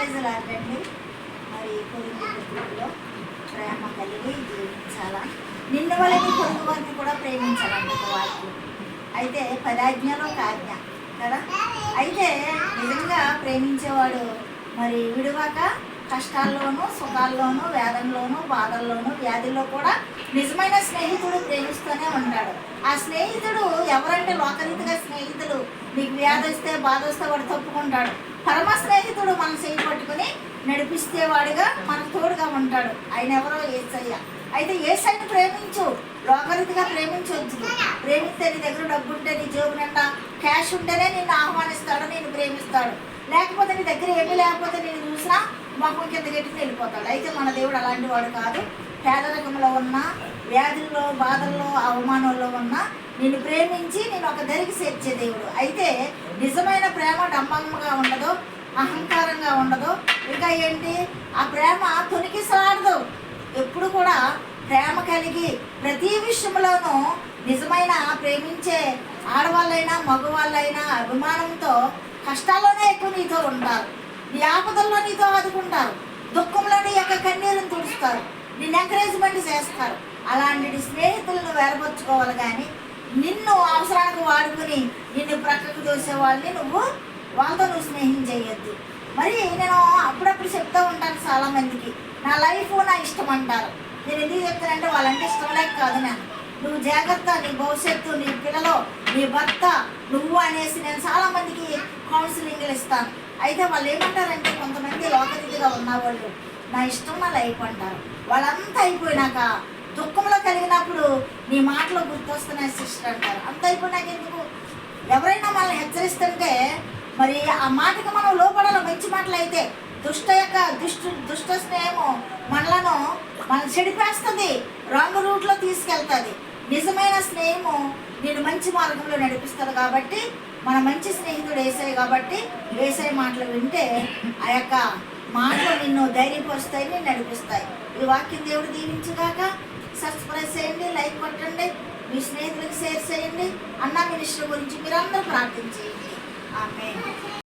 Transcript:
ప్రైజ్లాడండి. మరి పొరుగులో ప్రేమ కలిగి జీవించాలా, నిన్ను వాళ్ళని పొరుగు వారిని కూడా ప్రేమించాలంట వాక్యం. అయితే 10 ఆజ్ఞలో ఒక ఆజ్ఞ కదా. అయితే నిజంగా ప్రేమించేవాడు మరి విడువాక కష్టాల్లోనూ సుఖాల్లోనూ వేదంలోనూ బాధల్లోనూ వ్యాధుల్లో కూడా నిజమైన స్నేహితుడు ప్రేమిస్తూనే ఉంటాడు. ఆ స్నేహితుడు ఎవరంటే లోకరీతిగా స్నేహితులు నీకు వ్యాధి వస్తే బాధ వస్తే వాడు తప్పుకుంటాడు. పరమ స్నేహితుడు మన చేయి పట్టుకుని నడిపిస్తే వాడిగా మనకు తోడుగా ఉంటాడు. ఆయన ఎవరో యేసయ్య. అయితే యేసయ్యని ప్రేమించు, లోకరీతిగా ప్రేమించవచ్చు. ప్రేమిస్తే నీ దగ్గర డబ్బు ఉంటే, నీ జోబు నిండా క్యాష్ ఉంటేనే నిన్ను ఆహ్వానిస్తాడు, నేను ప్రేమిస్తాడు. లేకపోతే నీ దగ్గర ఏమీ లేకపోతే నేను చూసినా మొహం కింద గట్టికి వెళ్ళిపోతాడు. అయితే మన దేవుడు అలాంటి వాడు కాదు. పేదరికంలో ఉన్న, వ్యాధుల్లో బాధల్లో అవమానంలో ఉన్న నిన్ను ప్రేమించి నేను ఒక దరికి చేర్చే దేవుడు. అయితే నిజమైన ప్రేమ డంబంగా ఉండదు, అహంకారంగా ఉండదు. ఇంకా ఏంటి, ఆ ప్రేమ తొనికిసలాడదు. ఎప్పుడు కూడా ప్రేమ కలిగి ప్రతి విషయంలోనూ నిజమైన ప్రేమించే ఆడవాళ్ళైనా మగవాళ్ళైనా అభిమానంతో కష్టాల్లోనే ఎక్కువ నీతో ఉంటారు, నీ ఆపదల్లో నీతో ఆదుకుంటారు, దుఃఖంలో నీ యొక్క కన్నీరుని తుడుస్తారు, నిన్ను ఎంకరేజ్మెంట్ చేస్తారు. అలాంటి స్నేహితులను వేరపరుచుకోవాలి. కానీ నిన్ను అవసరానికి వాడుకుని నిన్ను ప్రక్కకు తోసే వాళ్ళని వాళ్ళతో నువ్వు స్నేహం చేయొద్దు. మరి నేను అప్పుడప్పుడు చెప్తూ ఉంటాను చాలామందికి, నా లైఫ్ నా ఇష్టం అంటారు. నేను ఎందుకు చెప్తానంటే వాళ్ళంటే ఇష్టం లేక కాదు. నువ్వు జాగ్రత్త, నీ భవిష్యత్తు, నీ పిల్లలు, నీ భర్త, నువ్వు అనేసి నేను చాలామందికి కౌన్సిలింగ్లు ఇస్తాను. అయితే వాళ్ళు ఏమంటారంటే, కొంతమంది లోకరీతిగా ఉన్నవాళ్ళు నా ఇష్టం నా లైఫ్ అంటారు. వాళ్ళంతా అయిపోయినాక దుఃఖంలో కలిగినప్పుడు నీ మాటలో గుర్తొస్తున్నాయి సిస్టర్ అంటారు. అంత అయిపోయినాక ఎందుకు? ఎవరైనా మనల్ని హెచ్చరిస్తుంటే మరి ఆ మాటకి మనం లోపడాలి. మంచి మాటలు అయితే దుష్ట స్నేహము మన చెడిపేస్తుంది, రాంగ్ రూట్లో తీసుకెళ్తుంది. నిజమైన స్నేహము నేను మంచి మార్గంలో నడిపిస్తుంది. కాబట్టి మన మంచి స్నేహితుడు యేసయ్య. కాబట్టి యేసయ్య మాటలు వింటే ఆ యొక్క మాటలు నిన్ను ధైర్యపరుస్తాయి, నేను నడిపిస్తాయి. ఈ వాక్యం దేవుడు దీవించుగాక. సబ్స్క్రైబ్ చేయండి, లైక్ కొట్టండి, మీ స్నేహితులకు షేర్ చేయండి. అన్న మినిస్టర్ గురించి మీరందరూ ప్రార్థన చేయండి. ఆమేన్.